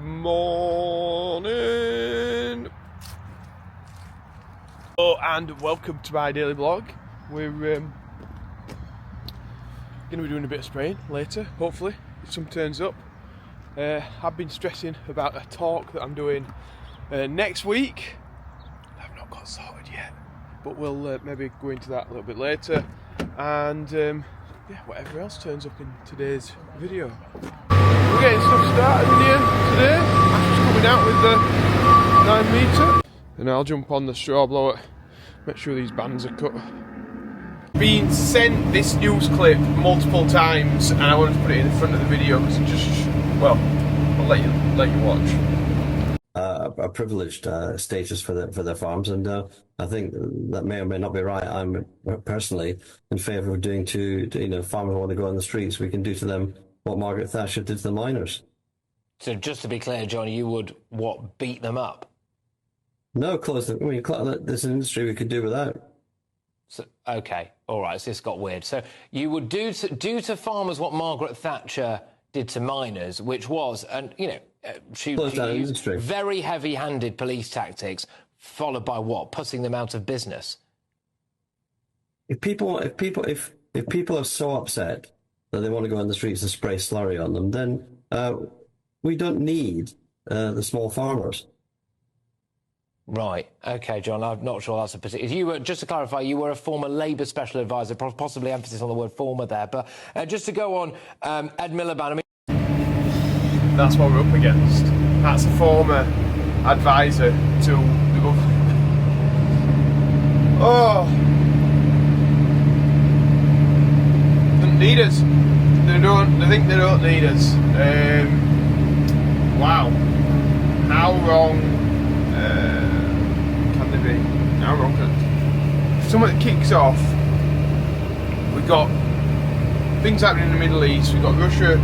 morning. Oh, and welcome to my daily vlog. We're going to be doing a bit of spraying later, hopefully, if some turns up. I've been stressing about a talk that I'm doing next week. I've not got sorted yet, but we'll maybe go into that a little bit later. And yeah, whatever else turns up in today's video. We're getting stuff started in here today. Ash's coming out with the 9 metre. And I'll jump on the straw blower, make sure these bands are cut. Been sent this news clip multiple times and I wanted to put it in the front of the video because it just, well, I'll let you watch. A privileged status for the farms, and I think that may or may not be right. I'm personally in favour of doing to farmers who want to go on the streets, we can do to them what Margaret Thatcher did to the miners. So just to be clear, Johnny, you would beat them up? No, close them. I mean, this is an industry we could do without. So, okay, all right. So this got weird. So you would do to farmers what Margaret Thatcher did to miners, which was, and she used very heavy-handed police tactics, followed by what? Putting them out of business. If people are so upset that they want to go on the streets and spray slurry on them, then we don't need the small farmers. Right. Okay, John. I'm not sure that's a particular. You were, just to clarify, you were a former Labour special advisor, possibly emphasis on the word former there. But just to go on, Ed Miliband. That's what we're up against. That's a former advisor to the government. Oh, don't need us. They think they don't need us. Wow. How wrong can they be? How wrong can it? If something kicks off, we've got things happening in the Middle East. We've got Russia.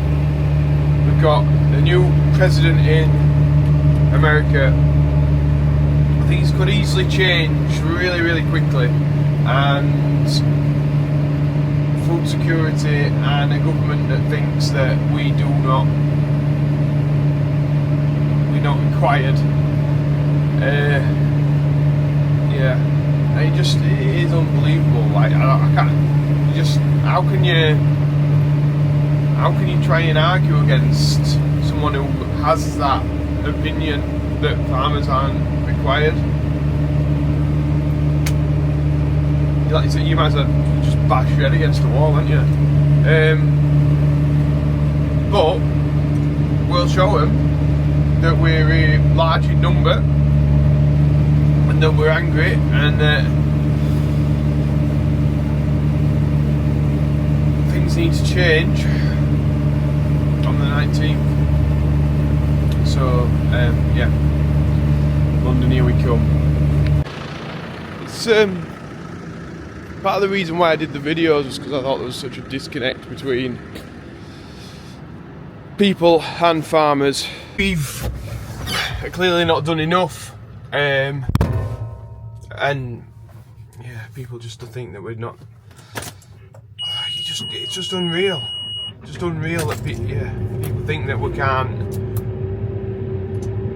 We've got a new president in America. Things could easily change really, really quickly, and food security and a government that thinks that we're not required. Yeah, it is unbelievable. Like I can't. How can you try and argue against someone who has that opinion that farmers aren't required? Like you said, you might as well just bash your head against the wall, aren't you? But we'll show them that we're large in number and that we're angry and that things need to change on the 19th. So, yeah, London, here we come. It's part of the reason why I did the videos was because I thought there was such a disconnect between people and farmers. We've clearly not done enough, and yeah, people just think that we're not. It's just unreal. Just unreal that people think that we can't,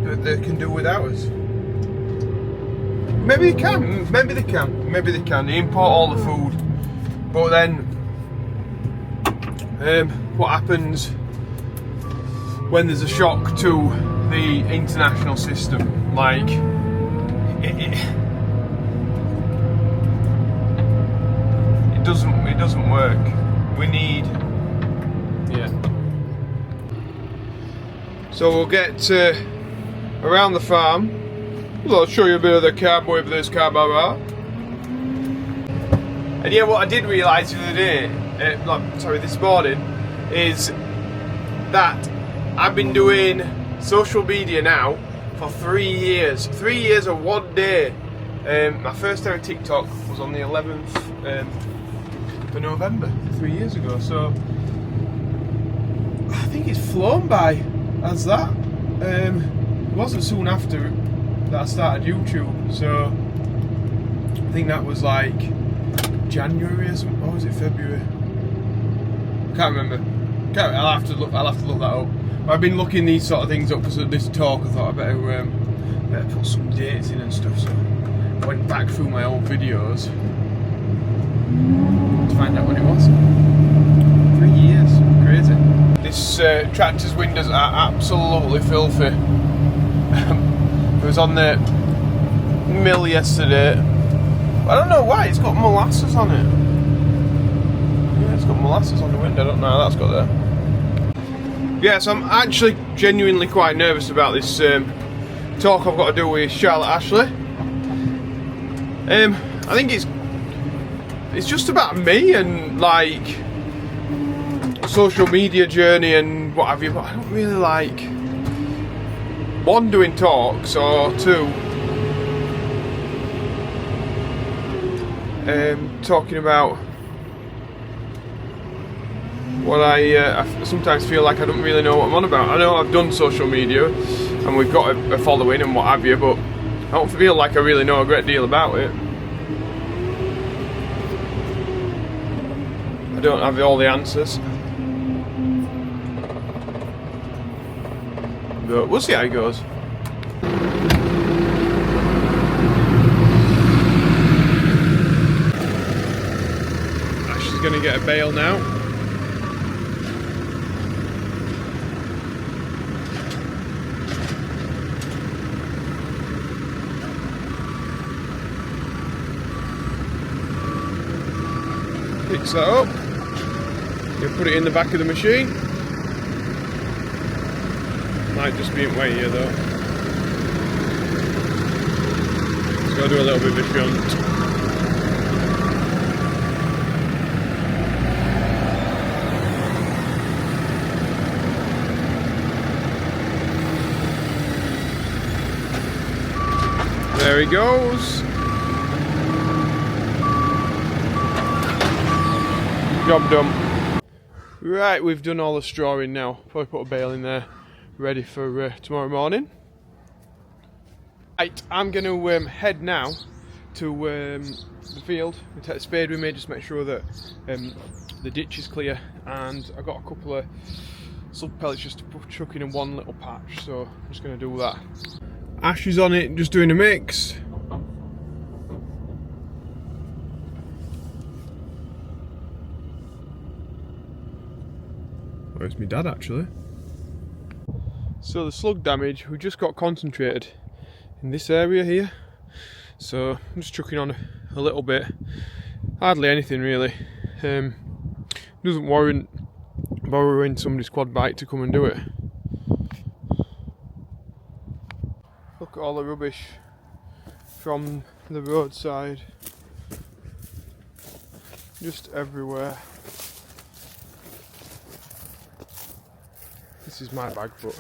that they can do without us. Maybe they can. They import all the food, but then what happens when there's a shock to the international system? Like it doesn't work. We need, So we'll get around the farm. I'll show you a bit of the cowboy with this cowboy. And yeah, what I did realise the other day, this morning, is that I've been doing social media now for 3 years. 3 years and 1 day. My first ever TikTok was on the 11th of November, 3 years ago. So I think it's flown by as that. It wasn't soon after that I started YouTube, so I think that was like January or something, or was it February? Can't remember. I'll have to look that up. I've been looking these sort of things up because of this talk. I thought I better put some dates in and stuff. So I went back through my old videos to find out when it was. 3 years, crazy. This tractor's windows are absolutely filthy. It was on the mill yesterday. I don't know why, it's got molasses on it. Yeah, it's got molasses on the window, I don't know how that's got there. Yeah, so I'm actually genuinely quite nervous about this talk I've got to do with Charlotte Ashley. I think it's just about me and like social media journey and what have you, but I don't really like, one, doing talks, or two, talking about what I sometimes feel like I don't really know what I'm on about. I know I've done social media and we've got a following and what have you, but I don't feel like I really know a great deal about it. I don't have all the answers. But we'll see how it goes. Ashley's going to get a bale now. Picks that up. You put it in the back of the machine. Might just be in way here though. Just gotta do a little bit of a shunt. There he goes. Job done. Right, we've done all the straw in now. Probably put a bale in there, ready for tomorrow morning. Right, I'm going to head now to the field. We take the spade with me, just make sure that the ditch is clear, and I've got a couple of slug pellets just to chuck in one little patch, so I'm just going to do that. Ash is on it, just doing a mix. Where's my dad actually? So the slug damage, we just got concentrated in this area here. So I'm just chucking on a little bit, hardly anything really. Doesn't warrant borrowing somebody's quad bike to come and do it. Look at all the rubbish from the roadside, just everywhere. This is my bag, but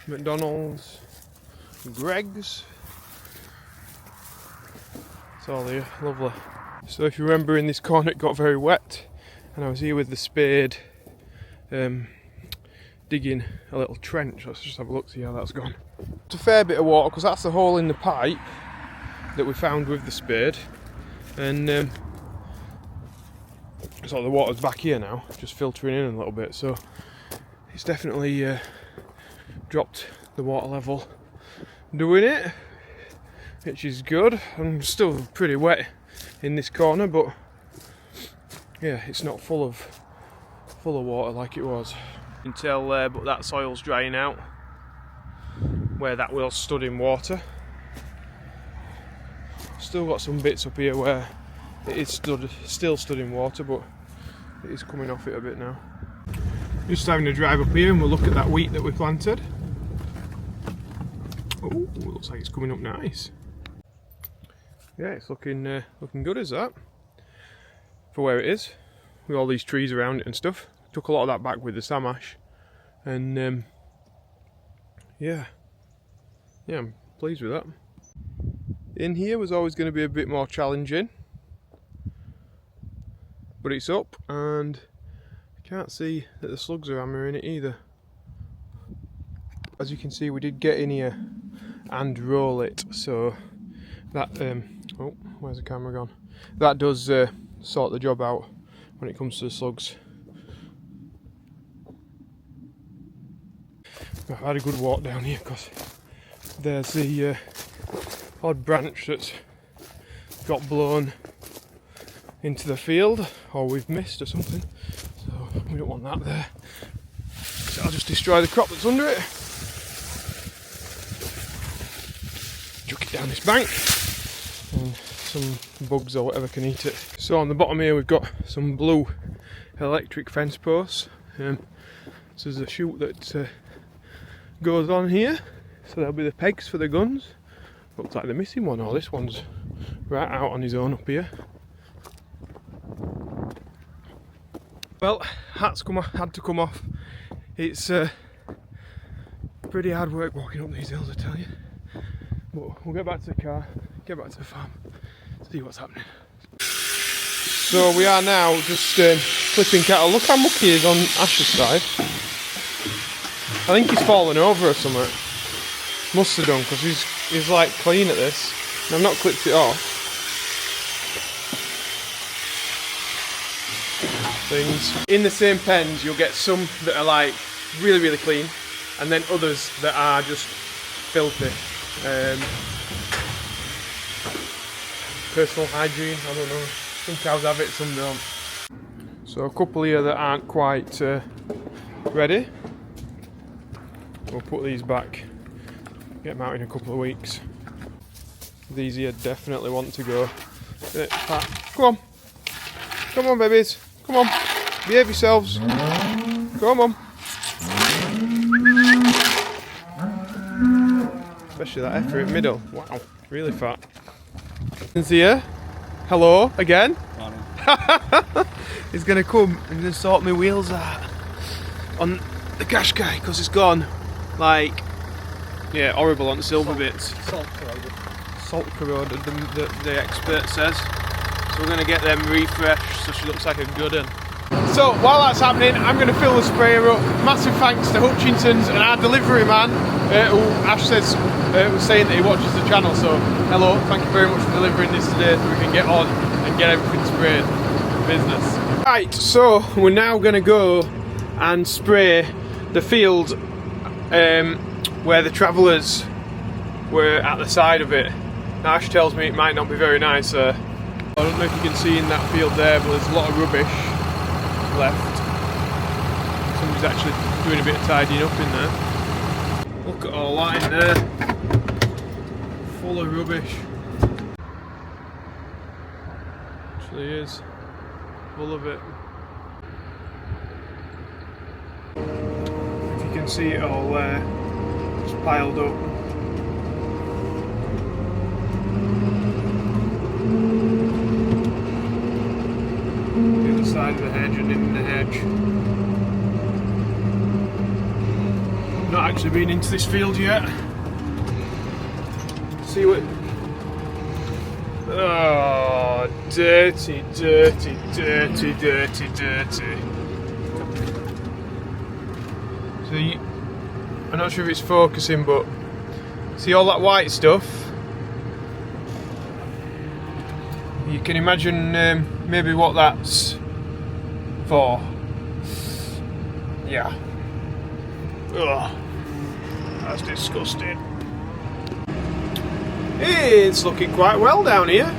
McDonald's, Greg's, it's all here, lovely. So if you remember, in this corner it got very wet, and I was here with the spade digging a little trench. Let's just have a look, see how that's gone. It's a fair bit of water because that's the hole in the pipe that we found with the spade, and so the water's back here now, just filtering in a little bit, so it's definitely dropped the water level doing it, which is good. I'm still pretty wet in this corner, but yeah, it's not full of water like it was. You can tell there, but that soil's drying out where that wheel stood in water. Still got some bits up here where it is still stood in water, but it is coming off it a bit now. Just having a drive up here and we'll look at that wheat that we planted. Oh, it looks like it's coming up nice. Yeah, it's looking good as that for where it is, with all these trees around it and stuff. Took a lot of that back with the Samash, and yeah, I'm pleased with that. In here was always going to be a bit more challenging, but it's up, and I can't see that the slugs are hammering it either. As you can see, we did get in here and roll it, so that oh, where's the camera gone? That does sort the job out when it comes to the slugs. I've had a good walk down here because there's the odd branch that's got blown into the field, or we've missed or something, so we don't want that there. So I'll just destroy the crop that's under it. Chuck it down this bank, and some bugs or whatever can eat it. So on the bottom here we've got some blue electric fence posts. So there's a chute that goes on here, so there'll be the pegs for the guns. Looks like the missing one, or this one's right out on his own up here. Well, had to come off. It's pretty hard work walking up these hills, I tell you. But we'll get back to the car, get back to the farm, see what's happening. So we are now just clipping cattle. Look how mucky he is on Ash's side. I think he's fallen over or something. Must have done, because he's like clean at this. And I've not clipped it off. Things. In the same pens you'll get some that are like really, really clean, and then others that are just filthy. Personal hygiene, I don't know. Some cows have it, some don't. So a couple here that aren't quite ready. We'll put these back, get them out in a couple of weeks. These here definitely want to go. Pat, come on babies, come on, behave yourselves, come on. Especially that heifer in middle, wow, really fat. Here, hello again. He's gonna come and gonna sort my wheels out on the Qashqai because it's gone like, yeah, horrible on silver bits. Salt corroded, the expert says. So we're going to get them refreshed so she looks like a good one. So while that's happening, I'm going to fill the sprayer up. Massive thanks to Hutchinson's and our delivery man, who Ash says was saying that he watches the channel. So hello, thank you very much for delivering this today so we can get on and get everything sprayed. Business. Right, so we're now going to go and spray the field where the travellers were at the side of it. Now Ash tells me it might not be very nice. I don't know if you can see in that field there, but there's a lot of rubbish left. Somebody's actually doing a bit of tidying up in there. Look at all that in there. Full of rubbish. Actually is. Full of it. If you can see it all there, just piled up. The other side of the hedge and in the hedge. Not actually been into this field yet. See what. Oh, dirty, dirty, dirty, dirty, dirty. So I'm not sure if it's focusing, but see all that white stuff? You can imagine maybe what that's for. Yeah. Ugh. That's disgusting. It's looking quite well down here,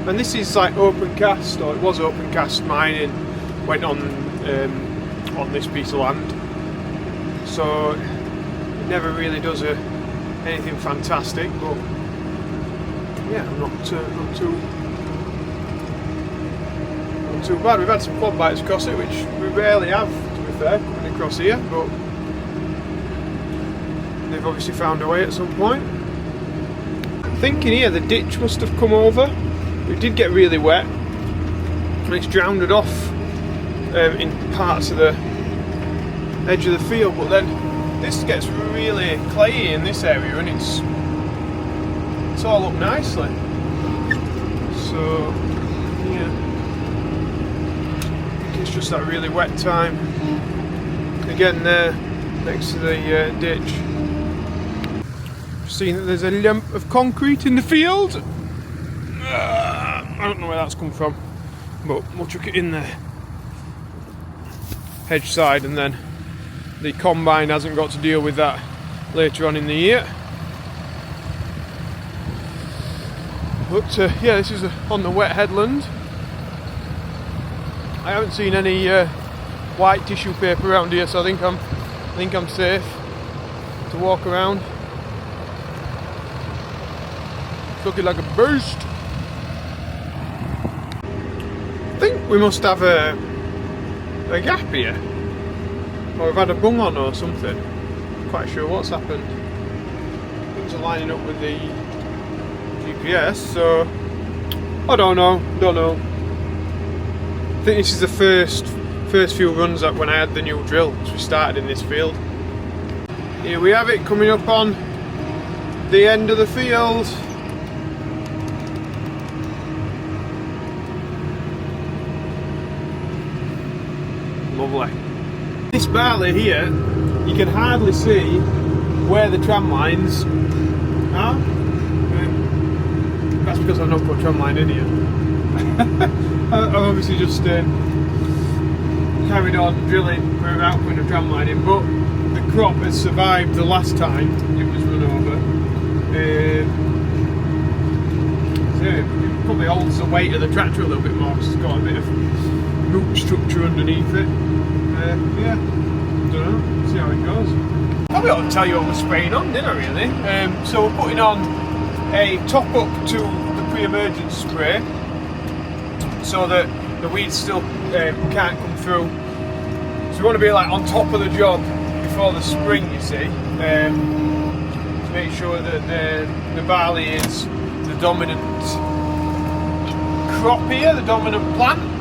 and this is like open cast, or it was open cast mining, went on this piece of land, so it never really does anything fantastic, but yeah, not too bad. We've had some quad bites across it, which we rarely have, to be fair, coming across here, but they've obviously found a way at some point. Thinking here the ditch must have come over. It did get really wet and it's drowned it off in parts of the edge of the field, but then this gets really clayey in this area and it's all up nicely. So yeah, I think it's just that really wet time again there next to the ditch. Seeing that there's a lump of concrete in the field. I don't know where that's come from, but we'll chuck it in the hedge side and then the combine hasn't got to deal with that later on in the year. But yeah, this is on the wet headland. I haven't seen any white tissue paper around here, so I think I'm safe to walk around. It's looking like a beast. I think we must have a gap here, or we've had a bung on or something. Not quite sure what's happened. Things are lining up with the GPS, so I don't know. I think this is the first few runs up when I had the new drill, which we started in this field. Here we have it, coming up on the end of the field. Lovely. This barley here, you can hardly see where the tram lines are. That's because I've not put a tram line in here. I've obviously just carried on drilling without putting a tram line in, but the crop has survived the last time it was run over. So it probably holds the weight of the tractor a little bit more because it's got a bit of root structure underneath it. Yeah, don't know, see how it goes. Probably ought to tell you what we're spraying on, didn't I really? So we're putting on a top up to the pre-emergence spray so that the weeds still can't come through. So we want to be like on top of the job before the spring, you see, to make sure that the barley is the dominant crop here, the dominant plant.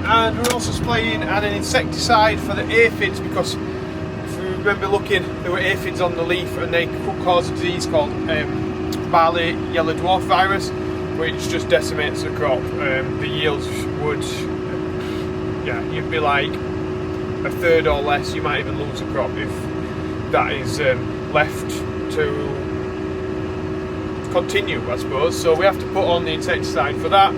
And we're also spraying an insecticide for the aphids, because if you remember looking, there were aphids on the leaf and they could cause a disease called barley yellow dwarf virus, which just decimates the crop. The yields would, yeah, you'd be like a third or less. You might even lose a crop if that is left to continue, I suppose. So we have to put on the insecticide for that.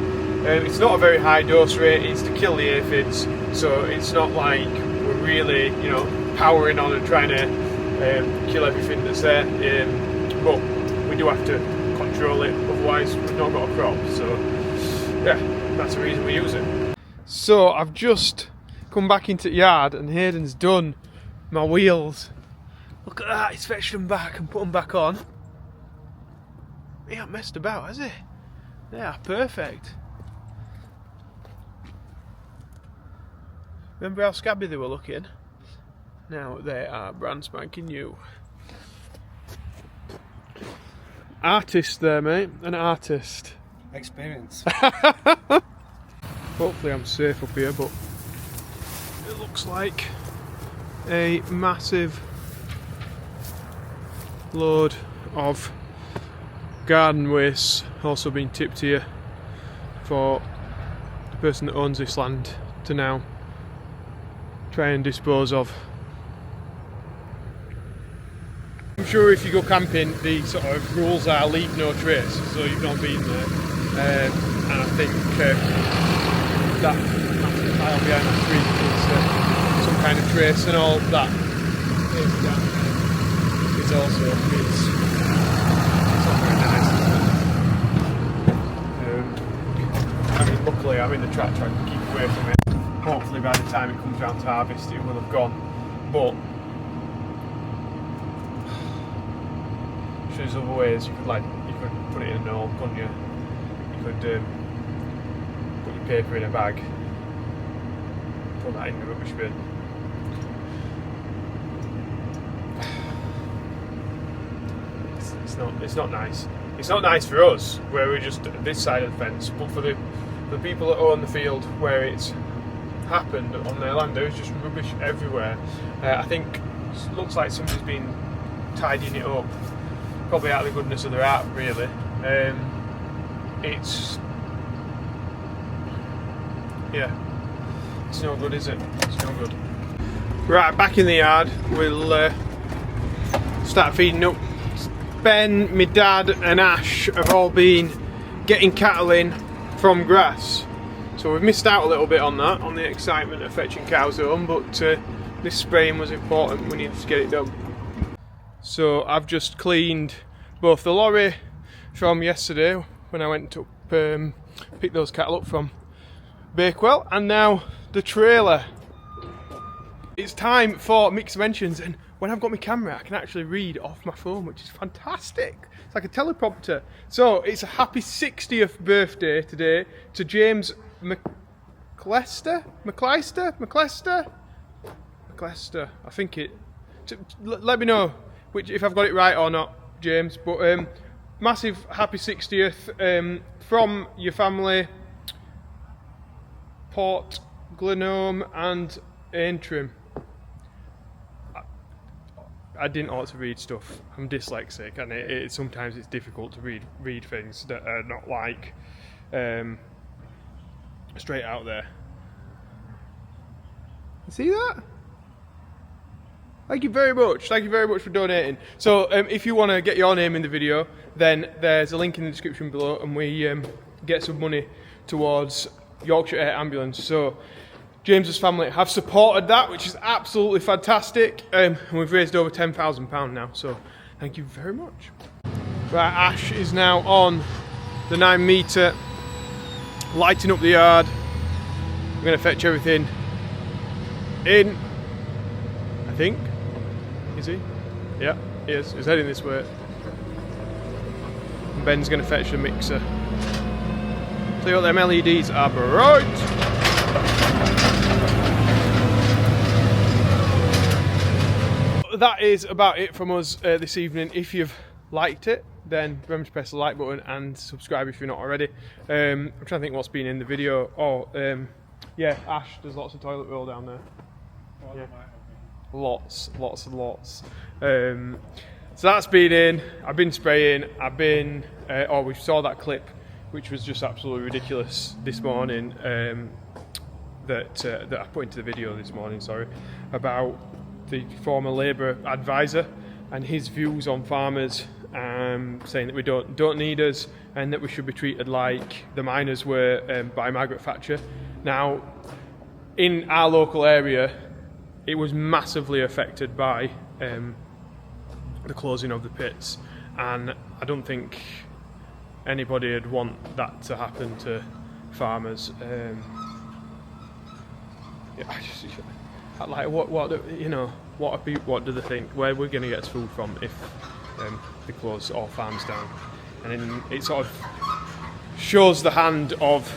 It's not a very high dose rate, it's to kill the aphids, so it's not like we're really, you know, powering on and trying to kill everything that's there. But we do have to control it, otherwise we've not got a crop. So yeah, that's the reason we use it. So I've just come back into the yard and Hayden's done my wheels. Look at that, he's fetched them back and put them back on. He ain't messed about, has he? Yeah, perfect. Remember how scabby they were looking? Now they are brand spanking new. Artist there, mate. An artist. Experience. Hopefully I'm safe up here, but it looks like a massive load of garden waste also being tipped here for the person that owns this land to now try and dispose of. I'm sure if you go camping, the sort of rules are leave no trace, so you've not been there. And I think that massive pile behind that tree is some kind of trace, and all that is also it's not very nice, is it? I mean, luckily I'm in the tractor, I can keep away from it. Hopefully by the time it comes round to harvest it will have gone, but there's other ways. You could put it in an old, couldn't you? You could put your paper in a bag, put that in the rubbish bin. It's not nice. It's not nice for us where we're just this side of the fence, but for the people that own the field where it's happened on their land, there's just rubbish everywhere. I think it looks like somebody's been tidying it up, probably out of the goodness of their heart, really. It's no good, is it? It's no good. Right, back in the yard. We'll start feeding up. Ben, my dad and Ash have all been getting cattle in from grass. So we've missed out a little bit on that, on the excitement of fetching cows home, but this spraying was important. We needed to get it done. So I've just cleaned both the lorry from yesterday when I went to pick those cattle up from Bakewell, and now the trailer. It's time for mixed mentions, and when I've got my camera I can actually read off my phone, which is fantastic. It's like a teleprompter. So it's a happy 60th birthday today to James McClester, I think it. Let me know if I've got it right or not, James. But massive happy 60th from your family, Port Glenome and Antrim. I didn't ought to read stuff. I'm dyslexic, and sometimes it's difficult to read things that are not like straight out there. See that? Thank you very much. Thank you very much for donating. So if you want to get your name in the video, then there's a link in the description below, and we get some money towards Yorkshire Air Ambulance. So James's family have supported that, which is absolutely fantastic, and we've raised over £10,000 now, so thank you very much. Right, Ash is now on the 9 metre, lighting up the yard. We're going to fetch everything in, I think. Is he? Yeah, he is. He's heading this way. And Ben's going to fetch the mixer. Tell you what, them LEDs are bright. That is about it from us this evening. If you've liked it, then remember to press the like button and subscribe if you're not already. I'm trying to think what's been in the video. Yeah, Ash, there's lots of toilet roll down there. Yeah. Lots. So that's been in. I've been spraying. We saw that clip, which was just absolutely ridiculous this morning. That I put into the video this morning. Sorry, about the former Labour advisor and his views on farmers, saying that we don't need us and that we should be treated like the miners were by Margaret Thatcher. Now, in our local area, it was massively affected by the closing of the pits, and I don't think anybody would want that to happen to farmers. Like what do they think? Where we're going to get food from if they close all farms down? And then it sort of shows the hand of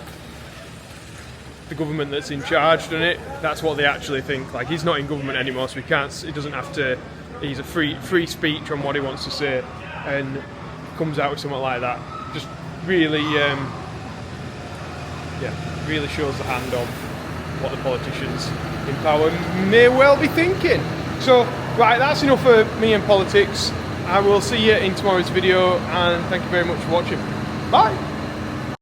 the government that's in charge, doesn't it? That's what they actually think. Like, he's not in government anymore, so he doesn't have to. He's a free speech on what he wants to say, and comes out with something like that. Just really, really shows the hand of what the politicians in power may well be thinking. So, right, that's enough for me and politics. I will see you in tomorrow's video, and thank you very much for watching. Bye!